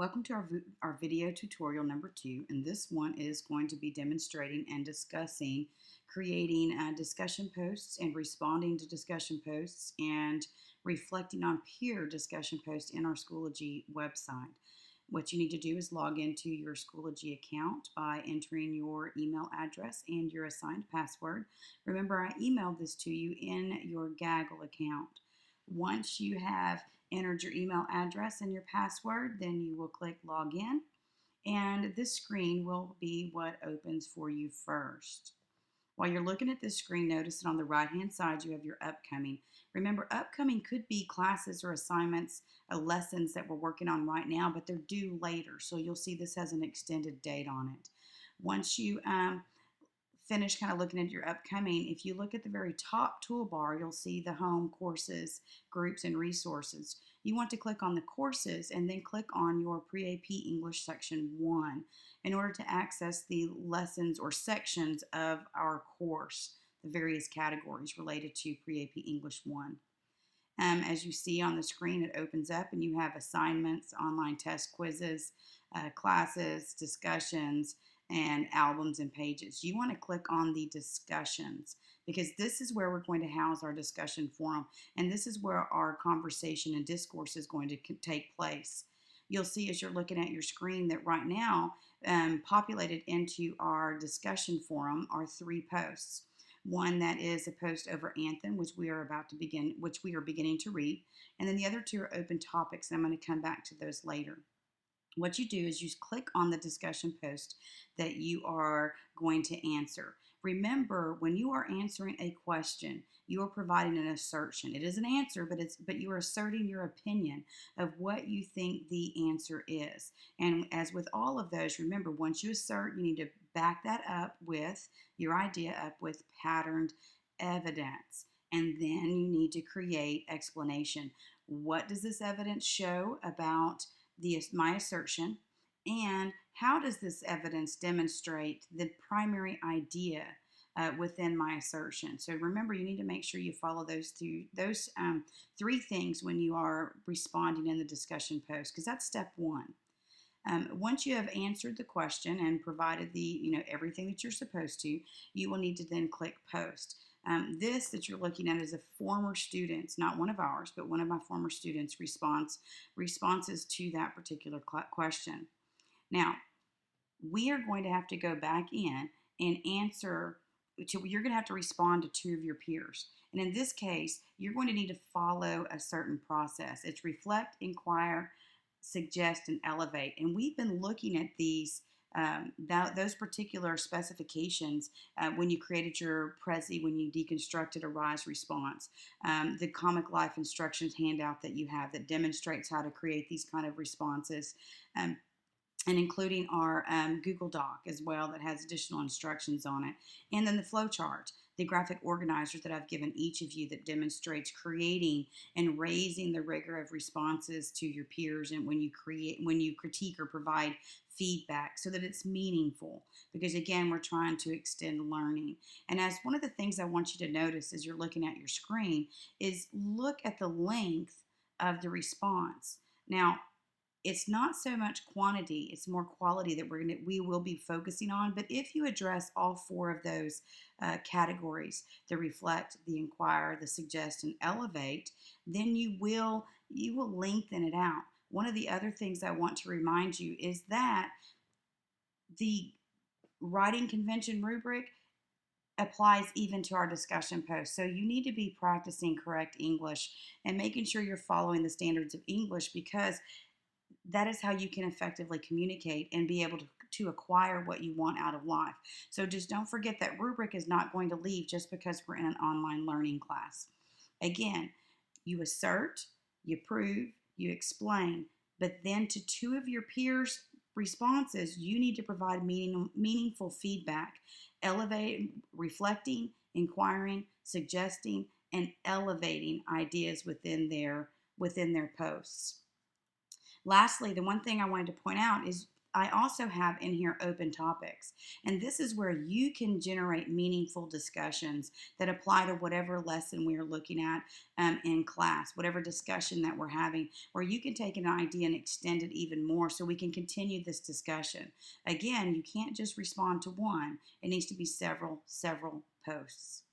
Welcome to our video tutorial number 2, and this one is going to be demonstrating and discussing creating discussion posts and responding to discussion posts and reflecting on peer discussion posts in our Schoology website. What you need to do is log into your Schoology account by entering your email address and your assigned password. Remember, I emailed this to you in your Gaggle account. Once you have entered your email address and your password, then you will click login, and this screen will be what opens for you first. While you're looking at this screen, notice that on the right hand side you have your upcoming. Remember, upcoming could be classes or assignments, lessons that we're working on right now, but they're due later, so you'll see this has an extended date on it. Once you finish kind of looking at your upcoming, if you look at the very top toolbar, you'll see the home, courses, groups, and resources. You want to click on the courses and then click on your Pre-AP English Section 1 in order to access the lessons or sections of our course, the various categories related to Pre-AP English 1. As you see on the screen, it opens up and you have assignments, online test quizzes, classes, discussions, and albums and pages. You want to click on the discussions because this is where we're going to house our discussion forum, and this is where our conversation and discourse is going to take place. You'll see as you're looking at your screen that right now, populated into our discussion forum are 3 posts. One that is a post over Anthem, which we are beginning to read, and then the other 2 are open topics, and I'm going to come back to those later. What you do is you click on the discussion post that you are going to answer. Remember, when you are answering a question, you are providing an assertion. It is an answer, but you are asserting your opinion of what you think the answer is. And as with all of those, remember, once you assert, you need to back that up with your idea up with patterned evidence. And then you need to create explanation. What does this evidence show about my assertion, and how does this evidence demonstrate the primary idea within my assertion? So remember, you need to make sure you follow those 3 things when you are responding in the discussion post, because that's step 1. Once you have answered the question and provided everything that you're supposed to, you will need to then click post. This that you're looking at is a former student's, not one of ours, but one of my former students' responses to that particular question. Now, we are going to have to go back in and you're going to have to respond to 2 of your peers. And in this case, you're going to need to follow a certain process. It's reflect, inquire, suggest, and elevate. And we've been looking at those particular specifications when you created your Prezi, when you deconstructed a RISE response, the Comic Life instructions handout that you have that demonstrates how to create these kind of responses, and including our Google Doc as well that has additional instructions on it, and then the flow chart, the graphic organizers that I've given each of you that demonstrates creating and raising the rigor of responses to your peers, and when you critique or provide feedback so that it's meaningful, because again, we're trying to extend learning. And as one of the things I want you to notice as you're looking at your screen is look at the length of the response. Now, it's not so much quantity, it's more quality that we will be focusing on. But if you address all 4 of those categories, the reflect, the inquire, the suggest, and elevate, then you will lengthen it out. One of the other things I want to remind you is that the writing convention rubric applies even to our discussion posts. So you need to be practicing correct English and making sure you're following the standards of English, because that is how you can effectively communicate and be able to acquire what you want out of life. So just don't forget that rubric is not going to leave just because we're in an online learning class. Again, you assert, you prove, you explain, but then to 2 of your peers' responses, you need to provide meaningful feedback, reflecting, inquiring, suggesting, and elevating ideas within their posts. Lastly, the one thing I wanted to point out is I also have in here open topics. And this is where you can generate meaningful discussions that apply to whatever lesson we are looking at in class, whatever discussion that we're having, where you can take an idea and extend it even more so we can continue this discussion. Again, you can't just respond to one, it needs to be several posts.